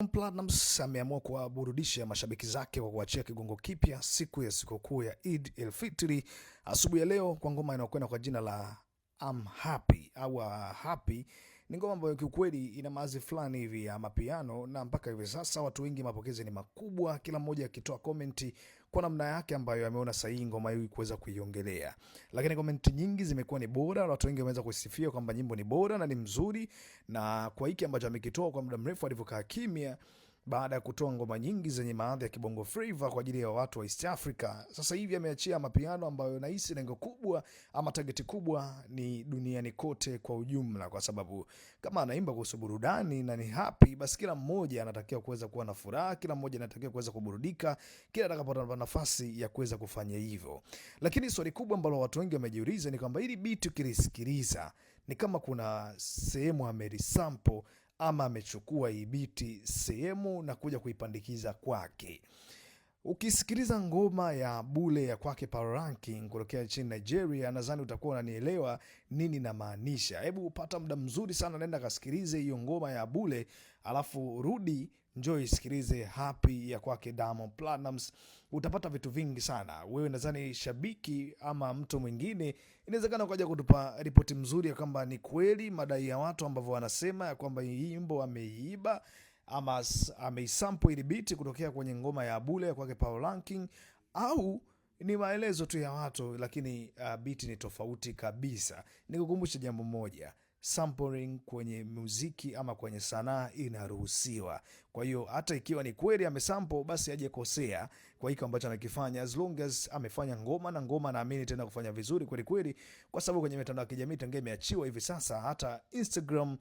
Platnumz ameamua kuwaburudisha mashabiki zake kwa kuachia kigongo kipya siku ya sikukuu ya Eid el-Fitr asubuhi ya leo kwa ngoma inayokwenda kwa jina la I'm Happy au Happy. Ni ngoma ambayo kiukweli ina maazi fulani hivi ya mapiano, na mpaka hivi sasa watu wengi mapokezi ni makubwa, kila mmoja akitoa komenti kwa namna yake ambayo ameona sahihi ngoma hii kuweza kuiongelea. Lakini komenti nyingi zimekuwa ni bora, watu wengi wameweza kusifia kwamba nyimbo ni bora na ni mzuri, na kwa hiki ambacho amekitoa kwa muda mrefu alivyokaa kimya baada ya kutoa ngoma nyingi zenye maadhi ya kibongo flavor kwa ajili ya watu wa East Africa. Sasa hivi ameachia mapiano ambayo nahisi lengo kubwa ama target kubwa ni duniani kote kwa ujumla, kwa sababu kama anaimba kuhusu burudani na ni happy, basi kila mmoja anatakiwa kuweza kuwa na furaha, kila mmoja anatakiwa kuweza kuburudika kila atakapopata nafasi ya kuweza kufanya hivyo. Lakini swali kubwa ambalo watu wengi wamejiuliza ni kwamba hili beat ukilisikiliza ni kama kuna sehemu amelisample ama amechukua hii biti sehemu na kuja kuipandikiza kwake. Ukisikiliza ngoma ya Bule ya kwake Power Ranking kutokea nchini Nigeria, nadhani utakuwa unanielewa nini na maanisha. Hebu upata muda mzuri sana, nenda kasikilize hiyo ngoma ya Bule, alafu rudi njoo isikilize Happy ya kwake Diamond Platnumz. Utapata vitu vingi sana. Wewe nadhani shabiki ama mtu mwingine inawezekana ukaja kutupa ripoti mzuri ya kwamba ni kweli madai ya watu ambao wanasema ya kwamba hii wimbo ameiba ama ameisample ile beat kutokea kwenye ngoma ya Bule kwake Power Ranking, au ni maelezo tu ya watu, lakini beat ni tofauti kabisa. Nikukumbusha jambo moja, sampling kwenye muziki ama kwenye sanaa inaruhusiwa. Kwa hiyo hata ikiwa ni kweli amesample, basi aje kosea kwa hiko ambacho anakifanya, as long as amefanya ngoma, na ngoma naamini tena kufanya vizuri kweli kweli, kwa sababu kwenye mitandao ya kijamii tangia imeachiwa hivi sasa, hata Instagram,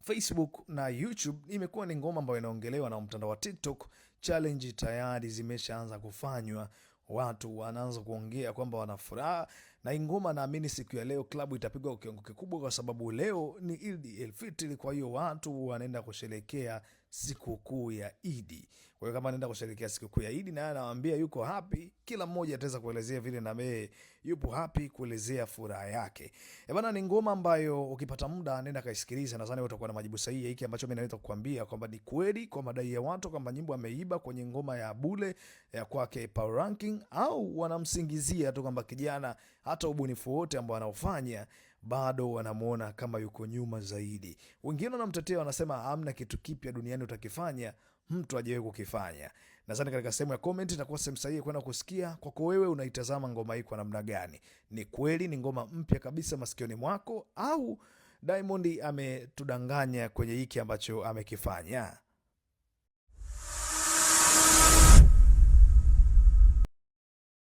Facebook na YouTube imekuwa ni ngoma ambayo inaongelewa, na mtandao wa TikTok challenge tayari zimeshaanza kufanywa. Watu wanaanza kuongea kwamba wana furaha na ngoma. Naamini siku ya leo klabu itapigwa kwa kiwango kikubwa, kwa sababu leo ni Eid el-Fitr. Kwa hiyo watu wanaenda kusherehekea sikukuu ya Eid. Kwa hiyo kama anaenda kusherehekea sikukuu ya Eid na anawaambia yuko happy, kila mmoja ataweza kuelezea vile na yeye yupo happy, kuelezea furaha yake. Bana, ni ngoma ambayo ukipata muda nenda kaisikiliza, nadhani utakuwa na majibu sahihi hiki ambacho mimi naweza kukuambia kwamba ni kweli kwa madai ya watu kwamba nyimbo ameiba kwenye ngoma ya Bule ya kwake Power Ranking, au wanamsingizia tu kwamba kijana hata ubunifu wote ambao anaofanya bado wanamuona kama yuko nyuma zaidi. Wengine wanamtetea, wanasema hamna kitu kipya duniani utakifanya mtu hajawahi kukifanya. Nadhani katika sehemu ya comment itakuwa sehemu sahihi kwenda kusikia kwako wewe unaitazama ngoma hii kwa namna gani. Ni kweli ni ngoma mpya kabisa masikioni mwako, au Diamond ametudanganya kwenye hiki ambacho amekifanya?